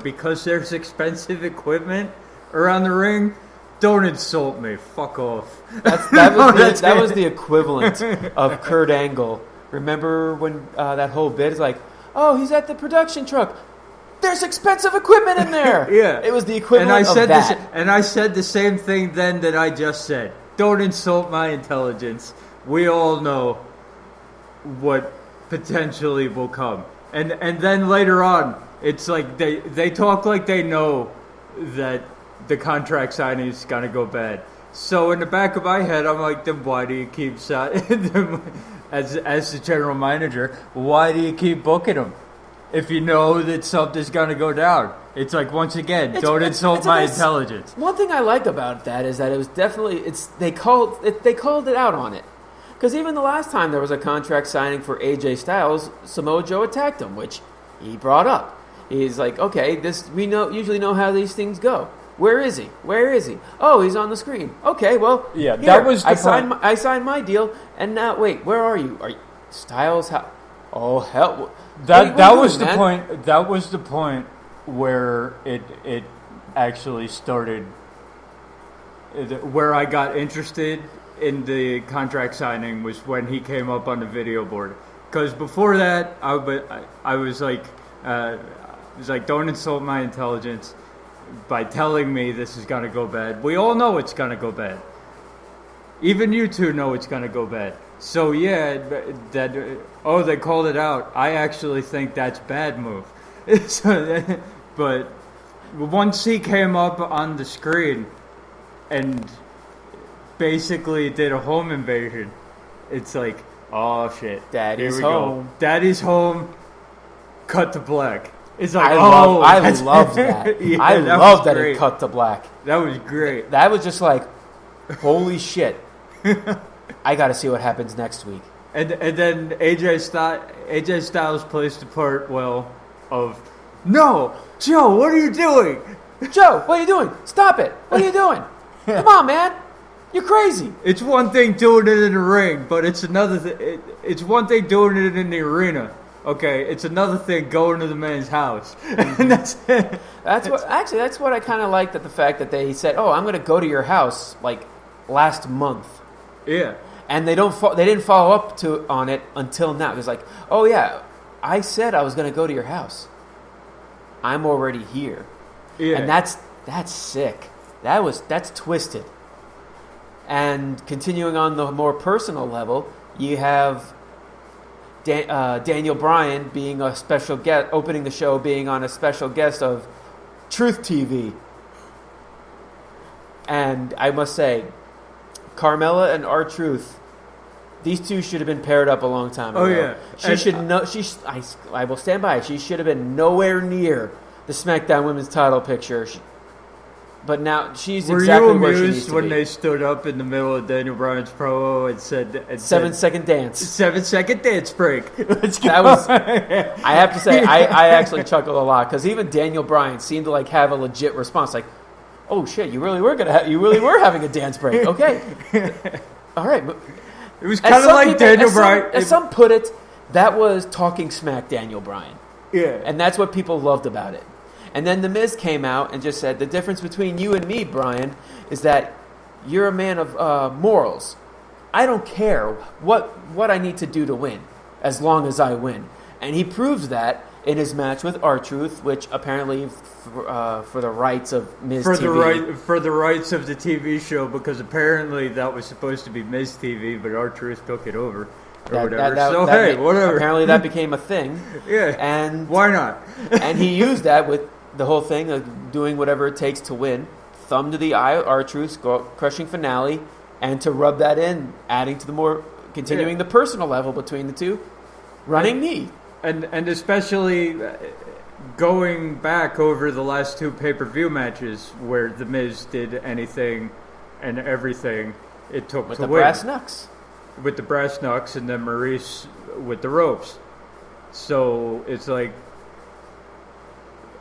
because there's expensive equipment around the ring, don't insult me. Fuck off. That was the equivalent of Kurt Angle. Remember when that whole bit is like, oh, he's at the production truck. There's expensive equipment in there. Yeah. It was the equivalent of that. And I said the same thing then that I just said. Don't insult my intelligence. We all know what potentially will come. And then later on, it's like they talk like they know that the contract signing is going to go bad. So in the back of my head, I'm like, then why do you keep as the general manager, why do you keep booking him? If you know that something's going to go down. It's like, once again, don't insult my intelligence. One thing I like about that is that it was definitely, they called it out on it. Because even the last time there was a contract signing for AJ Styles, Samoa Joe attacked him, which he brought up. He's like, okay, we usually know how these things go. Where is he? Oh, he's on the screen. Okay, well, yeah, here, that was the I signed my deal, and now, wait, where are you? Are you Styles? Oh, hell. That was the point. That was the point where it actually started, where I got interested in the contract signing was when he came up on the video board. Because before that, I was like, don't insult my intelligence by telling me this is going to go bad. We all know it's going to go bad. Even you two know it's going to go bad. So yeah, they called it out. I actually think that's bad move. But once he came up on the screen and basically did a home invasion, it's like, oh shit, Daddy's home. Go. Daddy's home. Cut to black. It's like, I love that. Yeah, I love that it cut to black. That was great. That was just like, holy shit. I got to see what happens next week. And then AJ Styles plays the part well of, no, Joe, what are you doing? Joe, what are you doing? Stop it. What are you doing? Come on, man. You're crazy. It's one thing doing it in the ring, but it's another it's one thing doing it in the arena. Okay, it's another thing going to the man's house. And that's what I kind of liked, that the fact that they said, "Oh, I'm going to go to your house," like last month. Yeah. And they didn't follow up on it until now. It was like, "Oh yeah, I said I was going to go to your house. I'm already here." Yeah. And that's sick. That's twisted. And continuing on the more personal level, you have Daniel Bryan being a special guest, opening the show, being on a special guest of Truth TV. And I must say, Carmella and R-Truth, these two should have been paired up a long time ago. Oh yeah, I will stand by it. She should have been nowhere near the SmackDown Women's Title picture. But now she's exactly where she needs to be. Were you amused when they stood up in the middle of Daniel Bryan's promo and said 7-second dance? 7-second dance break. That was. I have to say, I actually chuckled a lot, because even Daniel Bryan seemed to like have a legit response, like, "Oh shit, you really were having a dance break." Okay, all right. But it was kind of like Daniel Bryan. As some put it, that was talking smack Daniel Bryan. Yeah, and that's what people loved about it. And then The Miz came out and just said, the difference between you and me, Brian, is that you're a man of morals. I don't care what I need to do to win, as long as I win. And he proves that in his match with R-Truth, which apparently for the rights of Miz TV. For the rights of the TV show, because apparently that was supposed to be Miz TV, but R-Truth took it over. Whatever. Apparently that became a thing. Yeah. And why not? And he used that with the whole thing of doing whatever it takes to win. Thumb to the eye, R-Truth's crushing finale, and to rub that in, adding to continuing the personal level between the two, running knee. And especially going back over the last two pay-per-view matches where The Miz did anything and everything it took with to win. With the brass knucks. With the brass knucks, and then Maurice with the ropes. So it's like,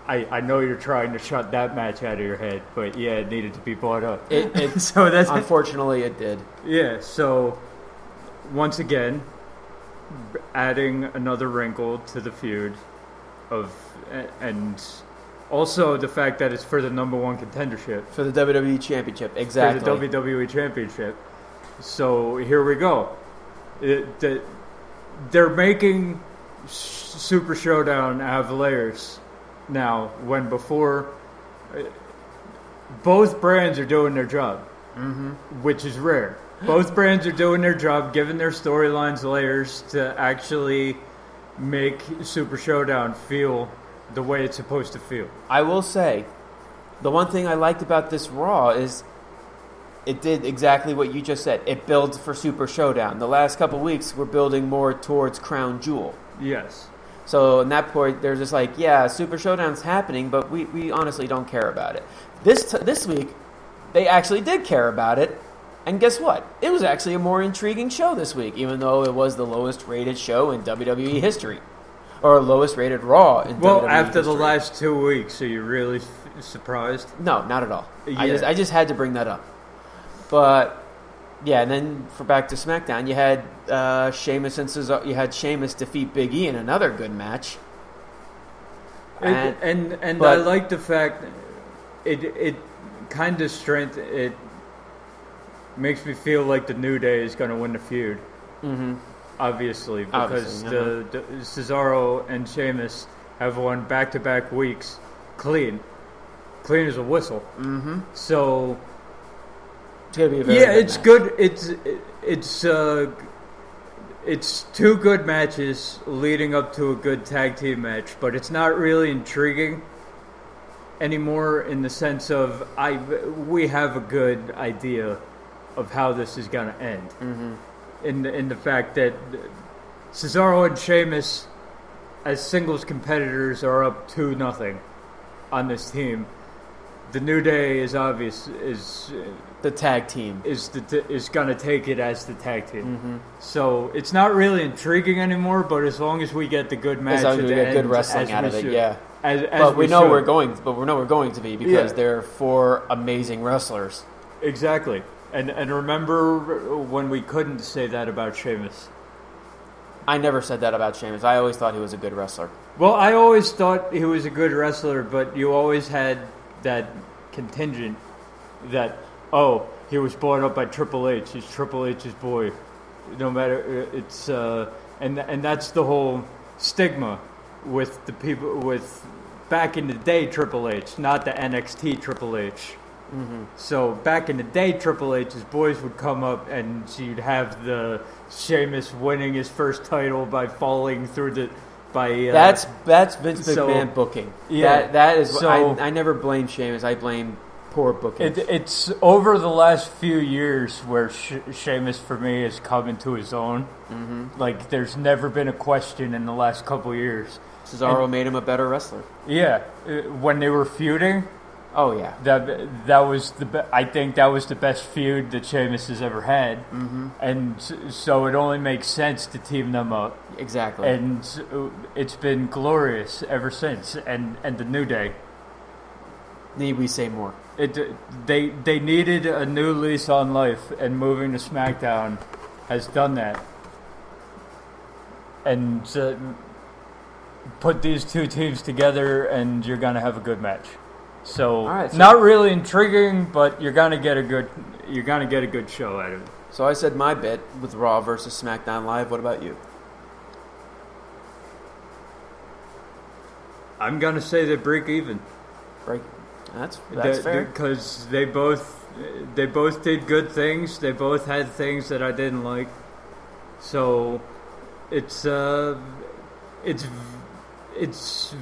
I know you're trying to shut that match out of your head, but yeah, it needed to be brought up. So that's unfortunately it did. Yeah, so once again, adding another wrinkle to the feud and Also, the fact that it's for the number one contendership. For the WWE Championship, exactly. For the WWE Championship. So here we go. They're making Super Showdown have layers now, when before both brands are doing their job, which is rare. Both brands are doing their job, giving their storylines layers to actually make Super Showdown feel the way it's supposed to feel. I will say, the one thing I liked about this Raw is it did exactly what you just said. It builds for Super Showdown. The last couple weeks, we're building more towards Crown Jewel. Yes. So in that point, they're just like, yeah, Super Showdown's happening, but we honestly don't care about it. This week, they actually did care about it. And guess what? It was actually a more intriguing show this week, even though it was the lowest rated show in WWE history. Or lowest rated Raw in WWE history. Well, after the last 2 weeks, are you really surprised? No, not at all. Yeah. I just had to bring that up. But yeah, and then for back to SmackDown, you had Sheamus and Cesaro. You had Sheamus defeat Big E in another good match. And I like the fact it kind of it makes me feel like the New Day is going to win the feud. Mm-hmm. Obviously, because the Cesaro and Sheamus have won back-to-back weeks clean as a whistle. Mm-hmm. So it's gonna be a very good it's match. good. It's two good matches leading up to a good tag team match, but it's not really intriguing anymore in the sense of we have a good idea of how this is going to end. Mm-hmm. In the fact that Cesaro and Sheamus as singles competitors are up 2-0 on this team. The New Day is obvious is the tag team is going to take it as the tag team. Mm-hmm. So it's not really intriguing anymore. But as long as we get the good match, as long as we get good wrestling out of it, yeah. But we know we're going to be because they're 4 amazing wrestlers. Exactly. And remember when we couldn't say that about Sheamus? I never said that about Sheamus. I always thought he was a good wrestler. Well, I always thought he was a good wrestler, but you always had that contingent that, he was brought up by Triple H. He's Triple H's boy. No matter, it's and that's the whole stigma with the people with back in the day Triple H, not the NXT Triple H. Mm-hmm. So back in the day, Triple H's boys would come up, and you'd have the Sheamus winning his first title by falling through the that's Vince McMahon booking. Yeah, that is. So, I never blame Sheamus. I blame poor booking. It's over the last few years where Sheamus for me has come into his own. Mm-hmm. Like there's never been a question in the last couple years. Cesaro made him a better wrestler. Yeah, when they were feuding. Oh yeah, that was I think that was the best feud that Sheamus has ever had, and so it only makes sense to team them up. Exactly, and it's been glorious ever since. And the New Day. Need we say more? They needed a new lease on life, and moving to SmackDown has done that, and put these two teams together, and you're gonna have a good match. So, not really intriguing, but you're gonna get a good show out of it. So I said my bit with Raw versus SmackDown Live. What about you? I'm gonna say they break even. That's fair. Because they both did good things. They both had things that I didn't like. So it's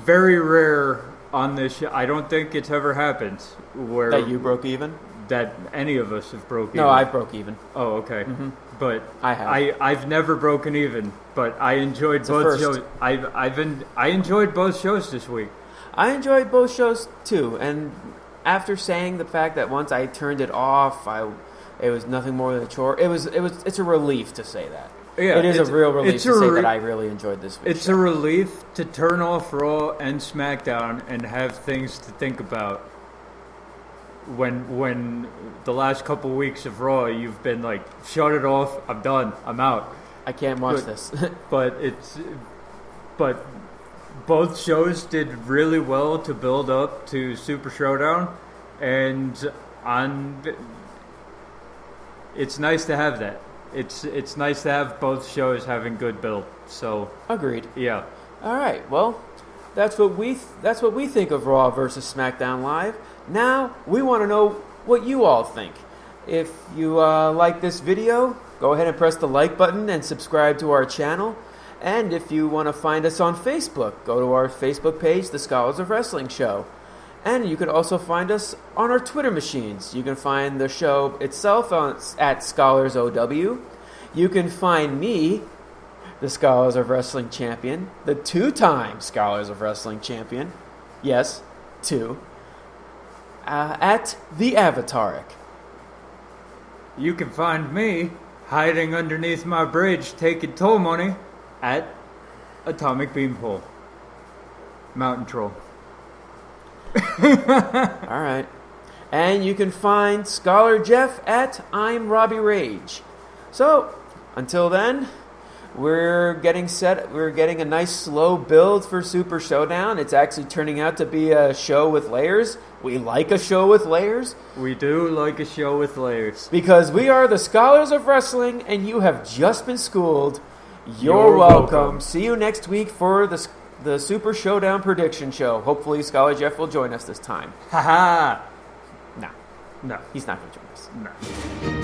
very rare. On this show, I don't think it's ever happened where that you broke even. That any of us have broke even. No, I broke even. Oh, okay. Mm-hmm. But I have. I've never broken even. But I enjoyed both shows. I enjoyed both shows this week. I enjoyed both shows too. And after saying the fact that once I turned it off, it was nothing more than a chore. It's a relief to say that. Yeah, it is a real relief to say that I really enjoyed this week. It's a relief to turn off Raw and SmackDown and have things to think about. When the last couple weeks of Raw, you've been like, shut it off, I'm done, I'm out. I can't watch this. but both shows did really well to build up to Super Showdown, and it's nice to have that. It's nice to have both shows having good build. So Agreed. yeah. All right. Well, that's what we think of Raw versus SmackDown Live. Now we want to know what you all think. If you like this video, go ahead and press the like button and subscribe to our channel. And if you want to find us on Facebook, go to our Facebook page, The Scholars of Wrestling Show. And you can also find us on our Twitter machines. You can find the show itself at ScholarsOW. You can find me, the Scholars of Wrestling Champion, the 2-time Scholars of Wrestling Champion. Yes, 2. At the Avataric. You can find me hiding underneath my bridge taking toll money at Atomic Beanpole. Mountain Troll. All right. And you can find Scholar Jeff at I'm Robbie Rage. So, until then, we're getting set. We're getting a nice slow build for Super Showdown. It's actually turning out to be a show with layers. We like a show with layers. We do like a show with layers. Because we are the Scholars of Wrestling, and you have just been schooled. You're welcome. See you next week for the Super Showdown prediction show. Hopefully, Scholar Jeff will join us this time. Haha. No, No. he's not going to join us. No.